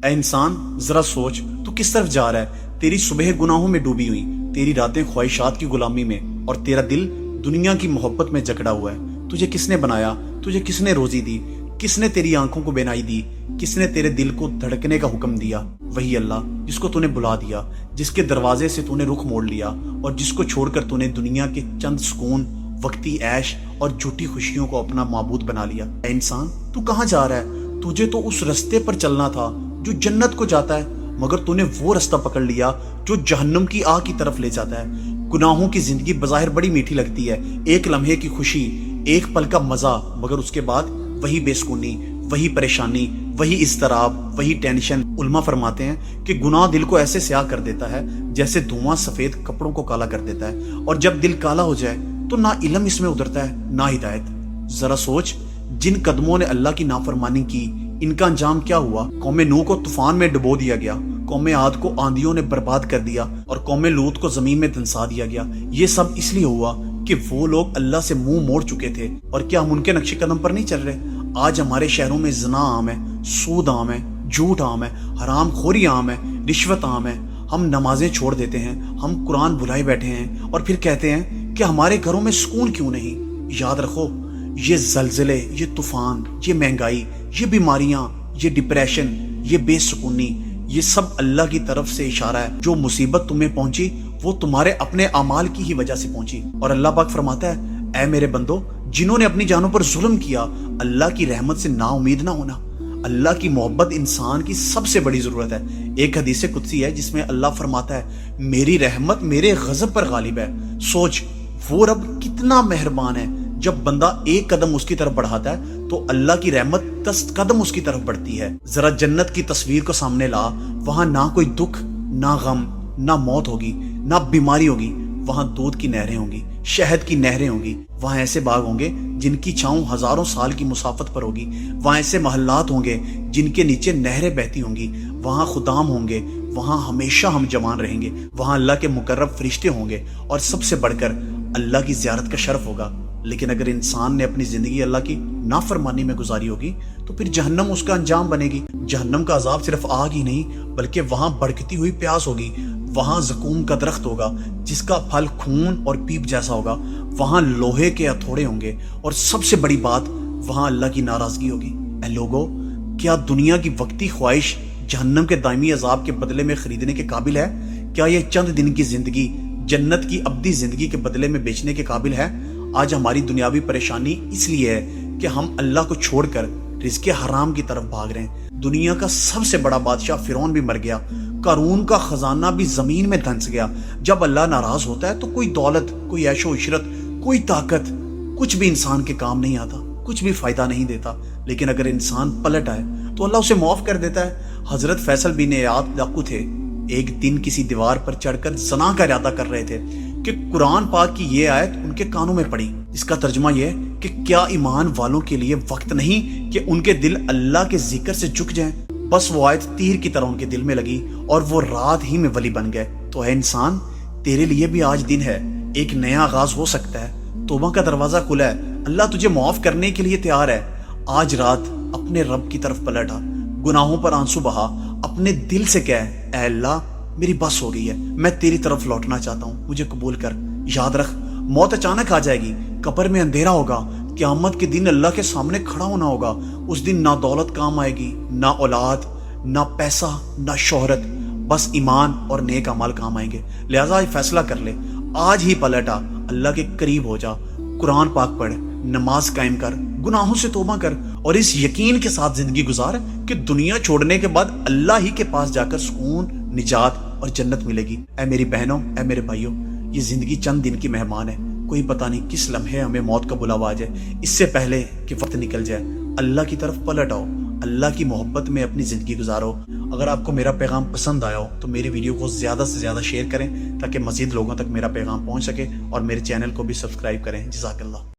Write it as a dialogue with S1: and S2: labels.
S1: اے انسان ذرا سوچ تو کس طرف جا رہا ہے؟ تیری صبح گناہوں میں ڈوبی ہوئی، تیری راتیں خواہشات کی غلامی میں، اور تیرا دل دنیا کی محبت میں جکڑا ہوا ہے۔ تجھے کس نے بنایا؟ تجھے کس نے روزی دی؟ کس نے تیری آنکھوں کو بینائی دی؟ کس نے تیرے دل کو دھڑکنے کا حکم دیا؟ وہی اللہ جس کو تو نے بلا دیا، جس کے دروازے سے تو نے رخ موڑ لیا، اور جس کو چھوڑ کر تو نے دنیا کے چند سکون، وقتی عیش اور جھوٹی خوشیوں کو اپنا معبود بنا لیا۔ اے انسان تو کہاں جا رہا ہے؟ تجھے تو اس رستے پر چلنا تھا جو جنت کو جاتا ہے، مگر تو نے وہ رستہ پکڑ لیا جو جہنم کی آگ کی طرف لے جاتا ہے۔ گناہوں کی زندگی بظاہر بڑی میٹھی لگتی ہے، ایک لمحے کی خوشی، ایک پل کا مزہ، مگر اس کے بعد وہی بے سکونی، وہی پریشانی، وہی اضطراب، وہی ٹینشن۔ علماء فرماتے ہیں کہ گناہ دل کو ایسے سیاہ کر دیتا ہے جیسے دھواں سفید کپڑوں کو کالا کر دیتا ہے، اور جب دل کالا ہو جائے تو نہ علم اس میں اترتا ہے نہ ہدایت۔ ذرا سوچ، جن قدموں نے اللہ کی نافرمانی کی، ان کا انجام کیا ہوا؟ قوم نوح کو طوفان میں ڈبو دیا گیا، قوم عاد کو آندھیوں نے برباد کر دیا، اور قوم لوط کو زمین میں دنسا دیا گیا۔ یہ سب اس لیے ہوا کہ وہ لوگ اللہ سے منہ موڑ چکے تھے۔ اور کیا ہم ان کے نقش قدم پر نہیں چل رہے؟ آج ہمارے شہروں میں زنا عام ہے، سود عام ہے، جھوٹ عام ہے، حرام خوری عام ہے، رشوت عام ہے۔ ہم نمازیں چھوڑ دیتے ہیں، ہم قرآن بھلائے بیٹھے ہیں، اور پھر کہتے ہیں کہ ہمارے گھروں میں سکون کیوں نہیں؟ یاد رکھو، یہ زلزلے، یہ طوفان، یہ مہنگائی، یہ بیماریاں، یہ ڈپریشن، یہ بے سکونی، یہ سب اللہ کی طرف سے اشارہ ہے۔ جو مصیبت تمہیں پہنچی وہ تمہارے اپنے اعمال کی ہی وجہ سے پہنچی۔ اور اللہ پاک فرماتا ہے، اے میرے بندو، جنہوں نے اپنی جانوں پر ظلم کیا، اللہ کی رحمت سے نا امید نہ ہونا۔ اللہ کی محبت انسان کی سب سے بڑی ضرورت ہے۔ ایک حدیث قدسی ہے جس میں اللہ فرماتا ہے، میری رحمت میرے غضب پر غالب ہے۔ سوچ، وہ رب کتنا مہربان ہے۔ جب بندہ ایک قدم اس کی طرف بڑھاتا ہے تو اللہ کی رحمت 10 قدم اس کی طرف بڑھتی ہے۔ ذرا جنت کی تصویر کو سامنے لا، وہاں نہ کوئی دکھ، نہ غم، نہ موت ہوگی، نہ بیماری ہوگی۔ وہاں دودھ کی نہریں ہوں گی، شہد کی نہریں ہوں گی۔ وہاں ایسے باغ ہوں گے جن کی چھاؤں ہزاروں سال کی مسافت پر ہوگی۔ وہاں ایسے محلات ہوں گے جن کے نیچے نہریں بہتی ہوں گی۔ وہاں خدام ہوں گے، وہاں ہمیشہ ہم جوان رہیں گے۔ وہاں اللہ کے مقرب فرشتے ہوں گے، اور سب سے بڑھ کر اللہ کی زیارت کا شرف ہوگا۔ لیکن اگر انسان نے اپنی زندگی اللہ کی نافرمانی میں گزاری ہوگی تو پھر جہنم اس کا انجام بنے گی۔ جہنم کا عذاب صرف آگ ہی نہیں بلکہ وہاں بڑکتی ہوئی پیاس ہوگی۔ وہاں زقوم کا درخت ہوگا جس کا پھل خون اور پیپ جیسا ہوگا۔ وہاں لوہے کے ہتھوڑے ہوں گے، اور سب سے بڑی بات، وہاں اللہ کی ناراضگی ہوگی۔ اے لوگو، کیا دنیا کی وقتی خواہش جہنم کے دائمی عذاب کے بدلے میں خریدنے کے قابل ہے؟ کیا یہ چند دن کی زندگی جنت کی ابدی زندگی کے بدلے میں بیچنے کے قابل ہے؟ آج ہماری دنیاوی پریشانی اس لیے ہے کہ ہم اللہ کو چھوڑ کر رزق حرام کی طرف بھاگ رہے ہیں۔ دنیا کا سب سے بڑا بادشاہ فرعون بھی مر گیا، قارون کا خزانہ بھی زمین میں دھنس گیا۔ جب اللہ ناراض ہوتا ہے تو کوئی دولت، کوئی عیش و عشرت، کوئی طاقت، کچھ بھی انسان کے کام نہیں آتا، کچھ بھی فائدہ نہیں دیتا۔ لیکن اگر انسان پلٹ آئے تو اللہ اسے معاف کر دیتا ہے۔ حضرت فیصل بن عیاض ڈاکو تھے، ایک دن کسی دیوار پر چڑھ کر زنا کا ارادہ کر رہے تھے کہ قرآن پاک کی یہ آیت ان کے کانوں میں پڑی۔ اس کا ترجمہ یہ ہے کہ کیا ایمان والوں کے لیے وقت نہیں کہ ان کے دل اللہ کے ذکر سے جھک جائیں؟ بس وہ آیت تیر کی طرح ان کے دل میں لگی اور وہ رات ہی میں ولی بن گئے۔ تو اے انسان، تیرے لیے بھی آج دن ہے، ایک نیا آغاز ہو سکتا ہے۔ توبہ کا دروازہ کھلا ہے، اللہ تجھے معاف کرنے کے لیے تیار ہے۔ آج رات اپنے رب کی طرف پلٹ آ، گناہوں پر آنسو بہا، اپنے دل سے کہہ، اے اللہ میری بس ہو گئی ہے، میں تیری طرف لوٹنا چاہتا ہوں، مجھے قبول کر۔ یاد رکھ، موت اچانک آ جائے گی، قبر میں اندھیرا ہوگا، قیامت کے دن اللہ کے سامنے کھڑا ہونا ہوگا۔ اس دن نہ دولت کام آئے گی، نہ اولاد، نہ پیسہ، نہ شہرت، بس ایمان اور نیک اعمال کام آئیں گے۔ لہٰذا فیصلہ کر لے، آج ہی پلٹ آ، اللہ کے قریب ہو جا، قرآن پاک پڑھ، نماز قائم کر، گناہوں سے توبہ کر، اور اس یقین کے ساتھ زندگی گزار کہ دنیا چھوڑنے کے بعد اللہ ہی کے پاس جا کر سکون، نجات اور جنت ملے گی۔ اے میری بہنوں، اے میرے بھائیوں، یہ زندگی چند دن کی مہمان ہے، کوئی پتہ نہیں کس لمحے ہمیں موت کا بلاوا آ جائے۔ اس سے پہلے کہ وقت نکل جائے، اللہ کی طرف پلٹ آؤ، اللہ کی محبت میں اپنی زندگی گزارو۔ اگر آپ کو میرا پیغام پسند آیا ہو تو میری ویڈیو کو زیادہ سے زیادہ شیئر کریں تاکہ مزید لوگوں تک میرا پیغام پہنچ سکے، اور میرے چینل کو بھی سبسکرائب کریں۔ جزاک اللہ۔